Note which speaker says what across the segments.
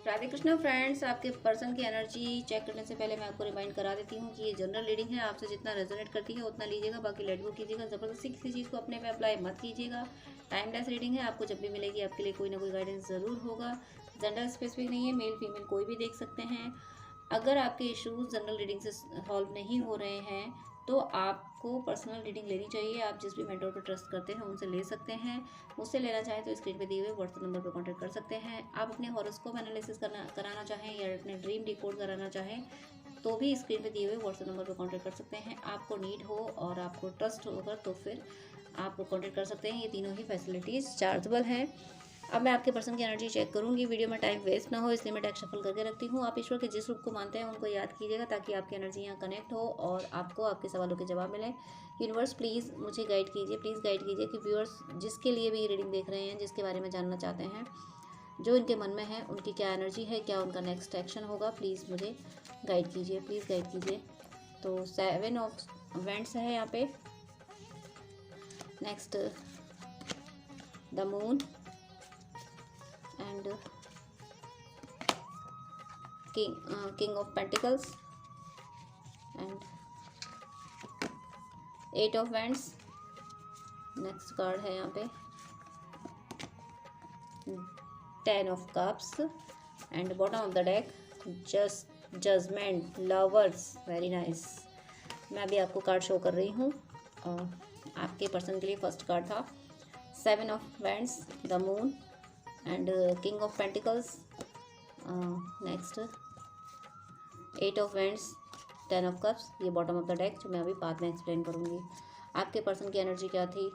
Speaker 1: Radhe Krishna friends, आपके person की energy check करने से पहले मैं आपको रिमाइंड करा देती हूँ कि ये जनरल रीडिंग है। आपसे जितना रेजोनेट करती है उतना लीजिएगा, बाकी लेट गो कीजिएगा। ज़बरदस्ती किसी चीज़ को अपने पे अप्लाई मत कीजिएगा। टाइमलेस रीडिंग है, आपको जब भी मिलेगी आपके लिए कोई ना कोई गाइडेंस ज़रूर होगा। जेंडर स्पेसिफिक नहीं है, मेल फीमेल कोई भी देख सकते हैं। अगर आपके इश्यूज जनरल रीडिंग से सॉल्व नहीं हो रहे हैं तो आपको पर्सनल रीडिंग लेनी चाहिए। आप जिस भी मेंटर पर ट्रस्ट करते हैं उनसे ले सकते हैं। मुझसे लेना चाहें तो स्क्रीन पे दिए हुए व्हाट्सएप नंबर पर कांटेक्ट कर सकते हैं। आप अपने हॉरोस्कोप एनालिसिस कराना चाहें या अपने ड्रीम डिकोड कराना चाहें तो भी स्क्रीन पे दिए हुए व्हाट्सएप नंबर पर कांटेक्ट कर सकते हैं। आपको नीड हो और आपको ट्रस्ट होगा तो फिर आप कांटेक्ट कर सकते हैं। ये तीनों ही फैसिलिटीज़ चार्जेबल हैं। अब मैं आपके पर्सन की एनर्जी चेक करूंगी। वीडियो में टाइम वेस्ट ना हो इसलिए मैं टैग शफल करके रखती हूँ। आप ईश्वर के जिस रूप को मानते हैं उनको याद कीजिएगा ताकि आपकी एनर्जी यहाँ कनेक्ट हो और आपको आपके सवालों के जवाब मिले। यूनिवर्स प्लीज़ मुझे गाइड कीजिए, प्लीज़ गाइड कीजिए कि व्यूअर्स जिसके लिए भी ये रीडिंग देख रहे हैं, जिसके बारे में जानना चाहते हैं, जो इनके मन में है, उनकी क्या एनर्जी है, क्या उनका नेक्स्ट एक्शन होगा, प्लीज़ मुझे गाइड कीजिए, प्लीज़ गाइड कीजिए। तो 7 ऑफ वेंट्स है यहाँ पे। Next the moon and king of pentacles and 8 of wands। Next card है यहाँ पे 10 of cups and bottom of the deck judgment lovers. Very nice. मैं अभी आपको कार्ड शो कर रही हूँ। आपके पर्सन के लिए फर्स्ट कार्ड था 7 of wands, the moon and king of pentacles। Next 8 of wands, 10 of cups। ये बॉटम ऑफ द डेक जो मैं अभी बाद में एक्सप्लेन करूँगी। आपके पर्सन की एनर्जी क्या थी,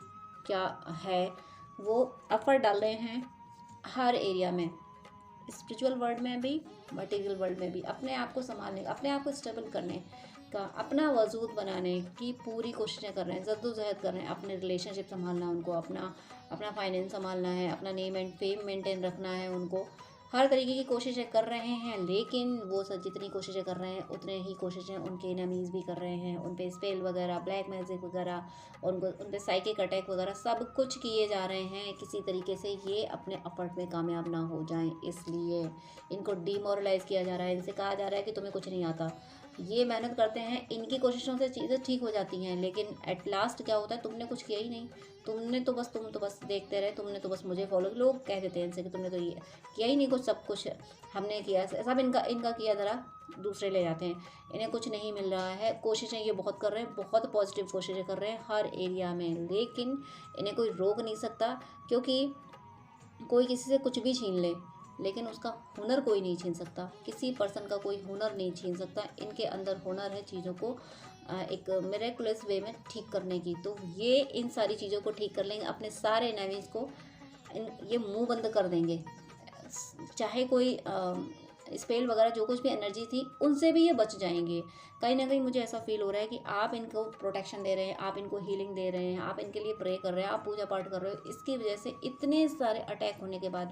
Speaker 1: क्या है, वो एफर्ट डाल रहे हैं हर एरिया में, स्पिरिचुअल वर्ल्ड में भी, मटेरियल वर्ल्ड में भी, अपने आप को संभालने, अपने आप को स्टेबल करने का, अपना वजूद बनाने की पूरी कोशिशें कर रहे हैं, जद्दोजहद कर रहे हैं। अपने रिलेशनशिप संभालना उनको, अपना फाइनेंस संभालना है, अपना नेम एंड फेम मेंटेन रखना है उनको। हर तरीके की कोशिशें कर रहे हैं, लेकिन वो सब जितनी कोशिशें कर रहे हैं उतने ही कोशिशें उनके एनिमीज़ भी कर रहे हैं। उन पे स्पेल वगैरह, ब्लैक मैजिक वगैरह, उन पे साइकिक अटैक वगैरह सब कुछ किए जा रहे हैं किसी तरीके से ये अपने एफर्ट में कामयाब ना हो जाएं। इसलिए इनको डिमोरलाइज़ किया जा रहा है, इनसे कहा जा रहा है कि तुम्हें कुछ नहीं आता। ये मेहनत करते हैं, इनकी कोशिशों से चीज़ें ठीक हो जाती हैं, लेकिन एट लास्ट क्या होता है, तुमने कुछ किया ही नहीं। तुम तो बस देखते रहे, तुमने तो बस मुझे फॉलो, लोग कह देते हैं इनसे कि तुमने तो ये किया ही नहीं कुछ, सब कुछ हमने किया, सब इनका किया ज़रा दूसरे ले जाते हैं। इन्हें कुछ नहीं मिल रहा है। कोशिशें ये बहुत कर रहे हैं, बहुत पॉजिटिव कोशिशें कर रहे हैं हर एरिया में, लेकिन इन्हें कोई रोक नहीं सकता, क्योंकि कोई किसी से कुछ भी छीन ले लेकिन उसका हुनर कोई नहीं छीन सकता। किसी पर्सन का कोई हुनर नहीं छीन सकता। इनके अंदर हुनर है चीज़ों को एक मिरेकुलस वे में ठीक करने की। तो ये इन सारी चीज़ों को ठीक कर लेंगे, अपने सारे एनिमीज़ को ये मुंह बंद कर देंगे। चाहे कोई स्पेल वगैरह जो कुछ भी एनर्जी थी उनसे भी ये बच जाएंगे। कहीं ना कहीं मुझे ऐसा फील हो रहा है कि आप इनको प्रोटेक्शन दे रहे हैं, आप इनको हीलिंग दे रहे हैं, आप इनके लिए प्रे कर रहे हैं, आप पूजा पाठ कर रहे हो। इसकी वजह से इतने सारे अटैक होने के बाद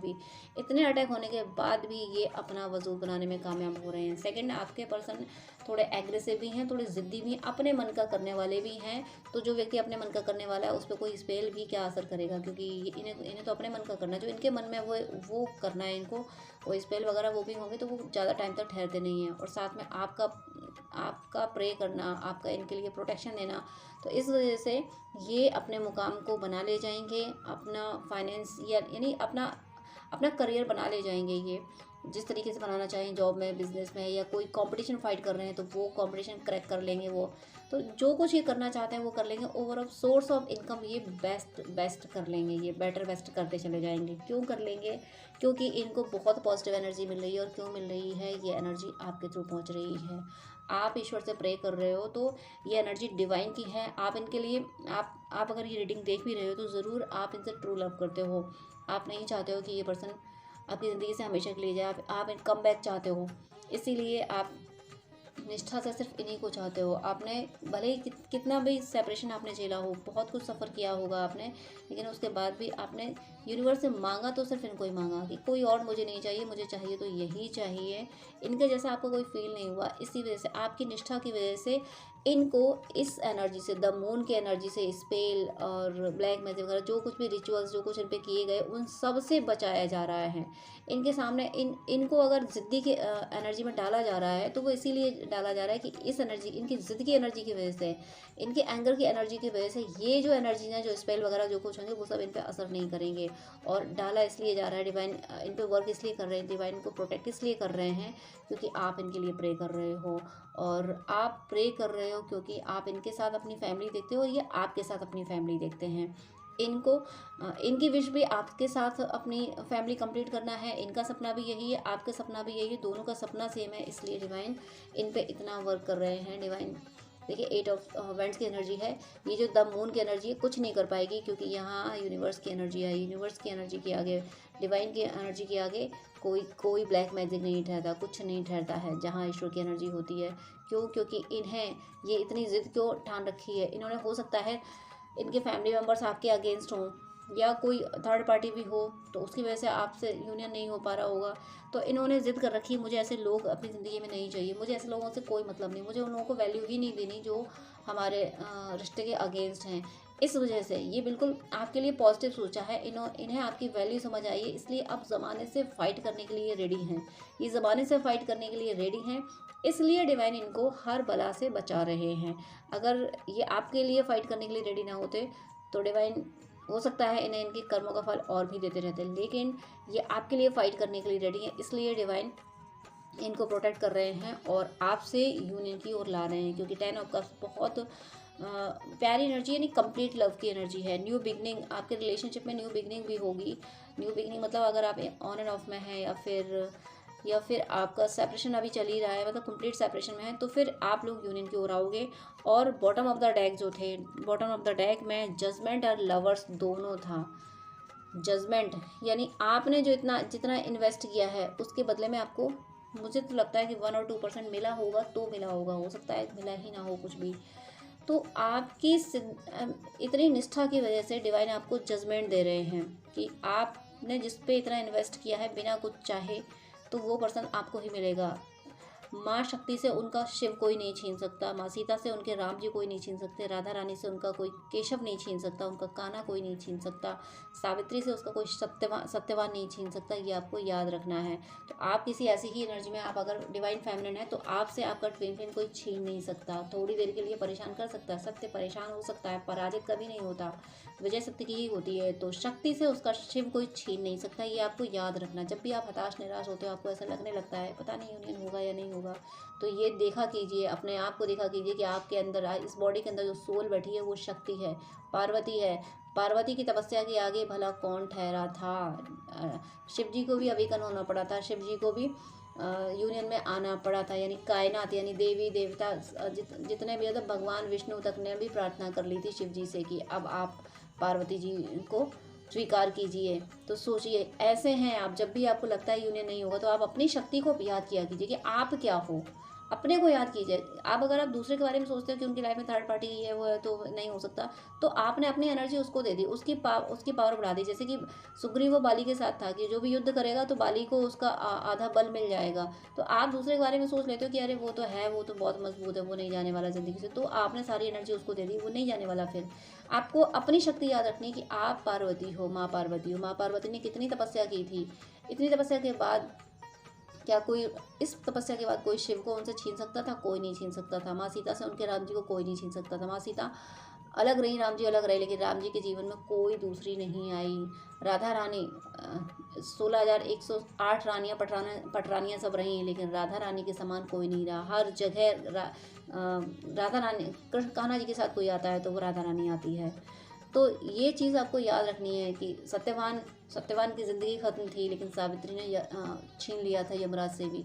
Speaker 1: भी ये अपना वजूद बनाने में कामयाब हो रहे हैं। सेकंड, आपके पर्सन थोड़े एग्रेसिव भी हैं, थोड़े ज़िद्दी भी हैं, अपने मन का करने वाले भी हैं। तो जो व्यक्ति अपने मन का करने वाला है उस पर कोई स्पेल भी क्या असर करेगा, क्योंकि इन्हें तो अपने मन का करना है, जो इनके मन में वो करना है इनको। कोई स्पेल वगैरह वो भी होंगे तो वो ज़्यादा टाइम तक ठहरते नहीं हैं। और साथ में आपका प्रे करना, आपका इनके लिए प्रोटेक्शन देना, तो इस वजह से ये अपने मुकाम को बना ले जाएंगे, अपना फाइनेंस यानी अपना करियर बना ले जाएंगे। ये जिस तरीके से बनाना चाहें, जॉब में, बिजनेस में, या कोई कंपटीशन फाइट कर रहे हैं तो वो कंपटीशन क्रैक कर लेंगे। वो तो जो कुछ ये करना चाहते हैं वो कर लेंगे। ओवरऑल सोर्स ऑफ इनकम ये बेस्ट कर लेंगे, ये बेस्ट करते चले जाएंगे। क्यों कर लेंगे? क्योंकि इनको बहुत पॉजिटिव एनर्जी मिल रही है। और क्यों मिल रही है? ये एनर्जी आपके थ्रू पहुंच रही है। आप ईश्वर से प्रे कर रहे हो तो ये एनर्जी डिवाइन की है। आप इनके लिए आप अगर ये रीडिंग देख भी रहे हो तो ज़रूर आप इनसे ट्रू लव करते हो। आप नहीं चाहते हो कि ये पर्सन आपकी ज़िंदगी से हमेशा के लिए जाए। आप कम बैक चाहते हो, इसीलिए आप निष्ठा से सिर्फ इन्हीं को चाहते हो। आपने भले ही कितना भी सेपरेशन आपने झेला हो, बहुत कुछ सफ़र किया होगा आपने, लेकिन उसके बाद भी आपने यूनिवर्स से मांगा तो सिर्फ इनको ही मांगा कि कोई और मुझे नहीं चाहिए, मुझे चाहिए तो यही चाहिए। इनके जैसा आपको कोई फील नहीं हुआ, इसी वजह से आपकी निष्ठा की वजह से इनको इस एनर्जी से, द मून की एनर्जी से, स्पेल और ब्लैक मैजिक वगैरह जो कुछ भी रिचुअल्स जो कुछ इन पे किए गए उन सब से बचाया जा रहा है। इनके सामने इनको अगर ज़िद्दी की एनर्जी में डाला जा रहा है तो वो इसीलिए डाला जा रहा है कि इस एनर्जी, इनकी ज़िद की एनर्जी की वजह से, इनके एंगर की एनर्जी की वजह से ये जो एनर्जी हैं, जो स्पेल वगैरह जो कुछ होंगे वो सब इन पर असर नहीं करेंगे। और डाला इसलिए जा रहा है, डिवाइन इन पर वर्क इसलिए कर रहे हैं, डिवाइन इनको प्रोटेक्ट इसलिए कर रहे हैं क्योंकि आप इनके लिए प्रे कर रहे हो। और आप प्रे कर रहे हो क्योंकि आप इनके साथ अपनी फैमिली देखते हो और ये आपके साथ अपनी फैमिली देखते हैं। इनको इनकी विश भी आपके साथ अपनी फैमिली कंप्लीट करना है। इनका सपना भी यही है, आपका सपना भी यही है, दोनों का सपना सेम है, इसलिए डिवाइन इन पे इतना वर्क कर रहे हैं। डिवाइन देखिए 8 ऑफ वेंट्स की एनर्जी है, ये जो द मून की एनर्जी है कुछ नहीं कर पाएगी क्योंकि यहाँ यूनिवर्स की एनर्जी है। यूनिवर्स की एनर्जी के आगे, डिवाइन की एनर्जी के आगे कोई ब्लैक मैजिक नहीं ठहरता, कुछ नहीं ठहरता है जहाँ ईश्वर की एनर्जी होती है। क्यों? क्योंकि इन्हें ये इतनी ज़िद क्यों ठान रखी है, इन्होंने, हो सकता है इनके फैमिली मेम्बर्स आपके अगेंस्ट हों या कोई थर्ड पार्टी भी हो तो उसकी वजह से आपसे यूनियन नहीं हो पा रहा होगा। तो इन्होंने ज़िद कर रखी है मुझे ऐसे लोग अपनी ज़िंदगी में नहीं चाहिए, मुझे ऐसे लोगों से कोई मतलब नहीं, मुझे उन लोगों को वैल्यू ही नहीं देनी जो हमारे रिश्ते के अगेंस्ट हैं। इस वजह से ये बिल्कुल आपके लिए पॉजिटिव सोचा है। इन्हें आपकी वैल्यू समझ आई है, इसलिए अब ज़माने से फ़ाइट करने के लिए रेडी हैं। ये ज़माने से फ़ाइट करने के लिए रेडी हैं, इसलिए डिवाइन इनको हर बला से बचा रहे हैं। अगर ये आपके लिए फ़ाइट करने के लिए रेडी ना होते तो डिवाइन, हो सकता है इन्हें इनके कर्मों का फल और भी देते रहते, लेकिन ये आपके लिए फ़ाइट करने के लिए रेडी है, इसलिए डिवाइन इनको प्रोटेक्ट कर रहे हैं और आपसे यूनियन की ओर ला रहे हैं। क्योंकि 10 ऑफ कप्स बहुत प्यारी एनर्जी, यानी कंप्लीट लव की एनर्जी है। न्यू बिगनिंग, आपके रिलेशनशिप में न्यू बिगनिंग भी होगी। न्यू बिगनिंग मतलब अगर आप ऑन एंड ऑफ में हैं या फिर आपका सेपरेशन अभी चल ही रहा है, मतलब कंप्लीट सेपरेशन में है, तो फिर आप लोग यूनियन की ओर आओगे। और बॉटम ऑफ द डेक जो थे, बॉटम ऑफ द डेक में जजमेंट और लवर्स दोनों था। जजमेंट यानी आपने जो जितना इन्वेस्ट किया है उसके बदले में आपको, मुझे तो लगता है कि 1 और 2% मिला होगा, तो मिला होगा, हो सकता है मिला ही ना हो कुछ भी। तो आपकी इतनी निष्ठा की वजह से डिवाइन आपको जजमेंट दे रहे हैं कि आपने जिस पे इतना इन्वेस्ट किया है बिना कुछ चाहे, तो वो पर्सन आपको ही मिलेगा। माँ शक्ति से उनका शिव कोई नहीं छीन सकता, माँ सीता से उनके राम जी कोई नहीं छीन सकते, राधा रानी से उनका कोई केशव नहीं छीन सकता, उनका कान्हा कोई नहीं छीन सकता, सावित्री से उसका कोई सत्यवान नहीं छीन सकता। ये आपको याद रखना है। तो आप किसी ऐसी ही एनर्जी में, आप अगर डिवाइन फेमिनिन है तो आपसे आपका ट्विन फ्लेम कोई छीन नहीं सकता। थोड़ी देर के लिए परेशान कर सकता है, सत्य परेशान हो सकता है, पराजित कभी नहीं होता, विजय सत्य की ही होती है। तो शक्ति से उसका शिव कोई छीन नहीं सकता, ये आपको याद रखना। जब भी आप हताश निराश होते हो, आपको ऐसा लगने लगता है पता नहीं यूनियन होगा या नहीं होगा, तो ये देखा कीजिए, अपने आप को देखा कीजिए कि आपके अंदर, इस बॉडी के अंदर जो सोल बैठी है वो शक्ति है, पार्वती है। पार्वती की तपस्या के आगे भला कौन ठहरा था? शिव जी को भी अवेकन होना पड़ा था, शिव जी को भी यूनियन में आना पड़ा था। यानी कायनात, यानी देवी देवता जितने भी, मतलब भगवान विष्णु तक ने भी प्रार्थना कर ली थी शिव जी से कि अब आप पार्वती जी को स्वीकार कीजिए। तो सोचिए, ऐसे हैं आप, जब भी आपको लगता है यूनियन नहीं होगा तो आप अपनी शक्ति को याद किया कीजिए कि आप क्या हो, अपने को याद कीजिए। अगर आप दूसरे के बारे में सोचते हो कि उनकी लाइफ में थर्ड पार्टी है, वो है, तो नहीं हो सकता, तो आपने अपनी एनर्जी उसको दे दी, उसकी पावर बढ़ा दी। जैसे कि सुग्रीव वो बाली के साथ था कि जो भी युद्ध करेगा तो बाली को उसका आधा बल मिल जाएगा। तो आप दूसरे के बारे में सोच लेते हो कि अरे वो तो है, वो तो बहुत मजबूत है, वो नहीं जाने वाला ज़िंदगी से, तो आपने सारी एनर्जी उसको दे दी, वो नहीं जाने वाला। फिर आपको अपनी शक्ति याद रखनी कि आप पार्वती हो, माँ पार्वती हो। माँ पार्वती ने कितनी तपस्या की थी, इतनी तपस्या के बाद क्या कोई, इस तपस्या के बाद कोई शिव को उनसे छीन सकता था? कोई नहीं छीन सकता था। माँ सीता से उनके राम जी को कोई नहीं छीन सकता था। माँ सीता अलग रही, राम जी अलग रहे, लेकिन राम जी के जीवन में कोई दूसरी नहीं आई। राधा रानी 16,108 रानियाँ पटरानियाँ सब रही हैं, लेकिन राधा रानी के समान कोई नहीं रहा। हर जगह राधा रानी, कृष्ण कान्हा जी के साथ कोई आता है तो वो राधा रानी आती है। तो ये चीज़ आपको याद रखनी है कि सत्यवान की ज़िंदगी ख़त्म थी, लेकिन सावित्री ने छीन लिया था यमराज से भी।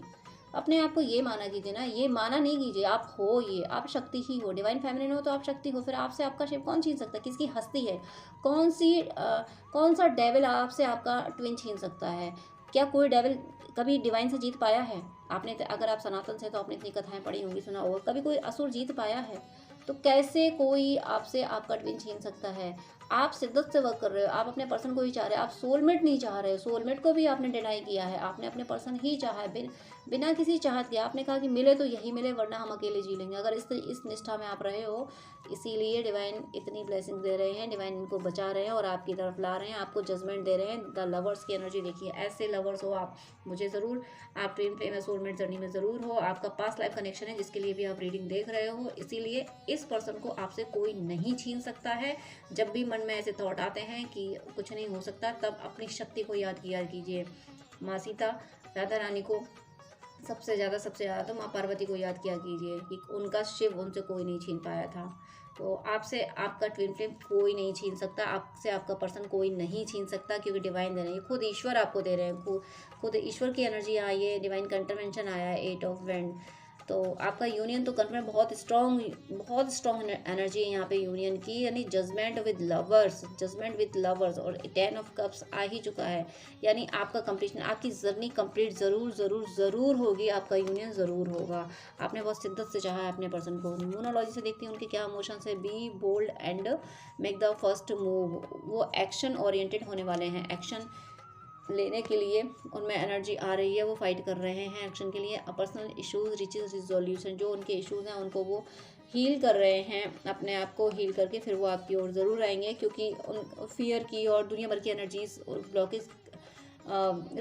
Speaker 1: अपने आप को ये माना कीजिए ना, ये माना नहीं कीजिए, आप हो, ये आप शक्ति ही हो, डिवाइन फेमिनिन हो तो आप शक्ति हो। फिर आपसे आपका शिव कौन छीन सकता है? किसकी हस्ती है? कौन सा डेविल आपसे आपका ट्विन छीन सकता है? क्या कोई डेविल कभी डिवाइन से जीत पाया है? आपने, अगर आप सनातन से, तो आपने इतनी कथाएं पढ़ी होंगी, सुना होगा, कभी कोई असुर जीत पाया है? तो कैसे कोई आपसे आपका ट्विन छीन सकता है? आप शिद्दत से वर्क कर रहे हो, आप अपने पर्सन को ही चाह रहे हो, आप सोलमेट नहीं चाह रहे हो, सोलमेट को भी आपने डिनाई किया है, आपने अपने पर्सन ही चाहा है, बिना किसी चाहत के आपने कहा कि मिले तो यही मिले वरना हम अकेले जी लेंगे। अगर इस निष्ठा में आप रहे हो, इसीलिए डिवाइन इतनी ब्लेसिंग दे रहे हैं, डिवाइन इनको बचा रहे हैं और आपकी तरफ ला रहे हैं, आपको जजमेंट दे रहे हैं। द लवर्स की एनर्जी देखिए, ऐसे लवर्स हो आप, मुझे ज़रूर, आप ट्विन फ्लेम या सोलमेट जर्नी में ज़रूर हो, आपका पास्ट लाइफ कनेक्शन है जिसके लिए भी आप रीडिंग देख रहे हो, इसीलिए इस पर्सन को आपसे कोई नहीं छीन सकता है। जब भी मन में ऐसे थॉट आते हैं कि कुछ नहीं हो सकता, तब अपनी शक्ति को याद किया कीजिए। माँ सीता, राधा रानी को सबसे ज़्यादा तो माँ पार्वती को याद किया कीजिए कि उनका शिव उनसे कोई नहीं छीन पाया था। तो आपसे आपका ट्विन फ्लेम कोई नहीं छीन सकता, आपसे आपका पर्सन कोई नहीं छीन सकता, क्योंकि डिवाइन दे रहे हैं, खुद ईश्वर आपको दे रहे हैं, खुद ईश्वर की एनर्जी आई है, डिवाइन का इंटरवेंशन आया है, 8 ऑफ वैंड। तो आपका यूनियन तो कन्फर्म, बहुत स्ट्रॉन्ग एनर्जी है यहाँ पे यूनियन की, यानी जजमेंट विद लवर्स और 10 ऑफ कप्स आ ही चुका है, यानी आपका कंप्लीशन, आपकी जर्नी कंप्लीट ज़रूर होगी, आपका यूनियन ज़रूर होगा। आपने बहुत शिद्दत से चाहा है अपने पर्सन को। न्यूमरोलॉजी से देखती हैं उनके क्या इमोशंस है। Be bold and make the first move, वो एक्शन ओरिएंटेड होने वाले हैं, एक्शन लेने के लिए उनमें एनर्जी आ रही है, वो फाइट कर रहे हैं एक्शन के लिए। पर्सनल इश्यूज रिचेज रिजोल्यूशन, जो उनके इश्यूज हैं उनको वो हील कर रहे हैं, अपने आप को हील करके फिर वो आपकी ओर ज़रूर आएंगे, क्योंकि उन फियर की और दुनिया भर की एनर्जीज और ब्लॉकेज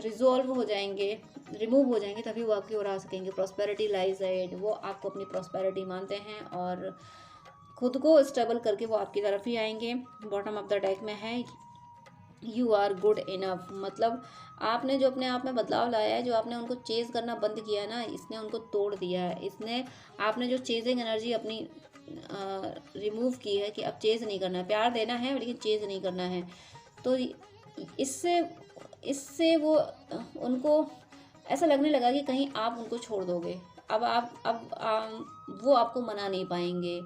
Speaker 1: रिजॉल्व हो जाएंगे, रिमूव हो जाएंगे, तभी वो आपकी ओर आ सकेंगे। प्रॉस्पेरिटी लाइज एड, वो आपको अपनी प्रॉस्पेरिटी मानते हैं और खुद को स्टेबल करके वो आपकी तरफ ही आएंगे। बॉटम ऑफ द डेक में है यू आर गुड इनफ, मतलब आपने जो अपने आप में बदलाव लाया है, जो आपने उनको चेज़ करना बंद किया है ना, इसने उनको तोड़ दिया है। इसने, आपने जो चेजिंग एनर्जी अपनी रिमूव की है कि अब चेज़ नहीं करना है, प्यार देना है लेकिन चेज़ नहीं करना है, तो इससे इससे वो उनको ऐसा लगने लगा कि कहीं आप उनको छोड़ दोगे, अब वो आपको मना नहीं पाएंगे।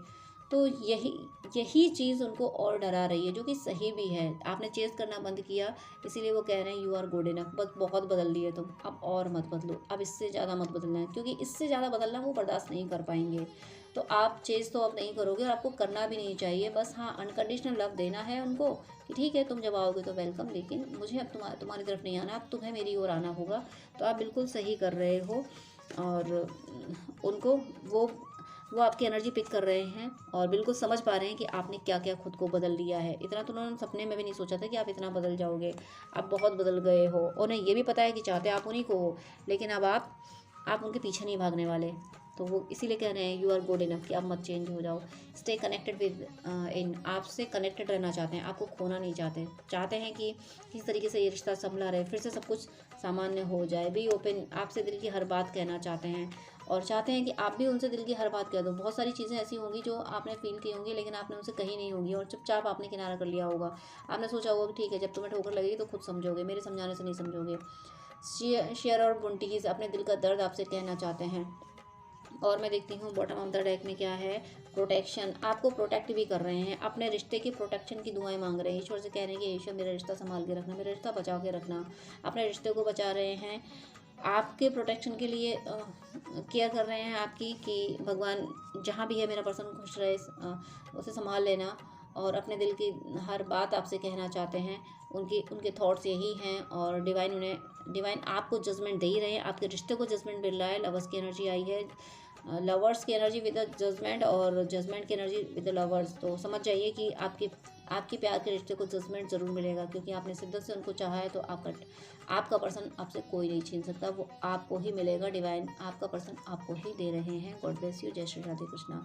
Speaker 1: तो यही चीज़ उनको और डरा रही है, जो कि सही भी है। आपने चेज़ करना बंद किया, इसीलिए वो कह रहे हैं यू आर गुड इनफ, बस बहुत बदल लिए तुम, अब और मत बदलो, अब इससे ज़्यादा मत बदलना है, क्योंकि इससे ज़्यादा बदलना वो बर्दाश्त नहीं कर पाएंगे। तो आप चेज़ तो अब नहीं करोगे और आपको करना भी नहीं चाहिए, बस हाँ अनकंडीशनल लव देना है उनको कि ठीक है तुम जब आओगे तो वेलकम, लेकिन मुझे अब तुम्हारी तरफ नहीं आना, अब तुम्हें मेरी ओर आना होगा। तो आप बिल्कुल सही कर रहे हो और उनको वो आपकी एनर्जी पिक कर रहे हैं और बिल्कुल समझ पा रहे हैं कि आपने क्या क्या खुद को बदल लिया है। इतना तो उन्होंने सपने में भी नहीं सोचा था कि आप इतना बदल जाओगे, आप बहुत बदल गए हो। उन्हें ये भी पता है कि चाहते आप उन्हीं को हो, लेकिन अब आप उनके पीछे नहीं भागने वाले। तो वो इसीलिए कह रहे हैं यू आर गुड इनफ कि आप मत चेंज हो जाओ। स्टे कनेक्टेड विद इन, आपसे कनेक्टेड रहना चाहते हैं, आपको खोना नहीं चाहते हैं कि किस तरीके से ये रिश्ता संभला रहे, फिर से सब कुछ सामान्य हो जाए। भी ओपन, आपसे दिल की हर बात कहना चाहते हैं और चाहते हैं कि आप भी उनसे दिल की हर बात कह दो। बहुत सारी चीज़ें ऐसी होंगी जो आपने फील की होंगी लेकिन आपने उनसे कही नहीं होंगी और चुपचाप आपने किनारा कर लिया होगा। आपने सोचा होगा कि ठीक है जब तुम्हें ठोकर लगेगी तो खुद समझोगे, मेरे समझाने से नहीं समझोगे। शेयर और बुंटीज अपने दिल का दर्द आपसे कहना चाहते हैं। और मैं देखती हूँ बॉटम ऑफ द डेक में क्या है, प्रोटेक्शन, आपको प्रोटेक्ट भी कर रहे हैं, अपने रिश्ते की प्रोटेक्शन की दुआएं मांग रहे हैं। ईश्वर से कह रहे हैं कि ईश्वर मेरा रिश्ता संभाल के रखना, मेरा रिश्ता बचा के रखना, अपने रिश्ते को बचा रहे हैं। आपके प्रोटेक्शन के लिए केयर कर रहे हैं आपकी, कि भगवान जहाँ भी है मेरा पर्सन खुश रहे, उसे संभाल लेना। और अपने दिल की हर बात आपसे कहना चाहते हैं, उनके थॉट्स यही हैं और डिवाइन आपको जजमेंट दे ही रहे हैं, आपके रिश्ते को जजमेंट मिल रहा है। लवर्स की एनर्जी आई है, लवर्स की एनर्जी विद द जजमेंट और जजमेंट की एनर्जी विद द लवर्स। तो समझ जाइए कि आपके प्यार के रिश्ते को जजमेंट ज़रूर मिलेगा, क्योंकि आपने शिद्दत से उनको चाहा है। तो आपका पर्सन आपसे कोई नहीं छीन सकता, वो आपको ही मिलेगा। डिवाइन आपका पर्सन आपको ही दे रहे हैं। God bless you. जय श्री राधे कृष्णा।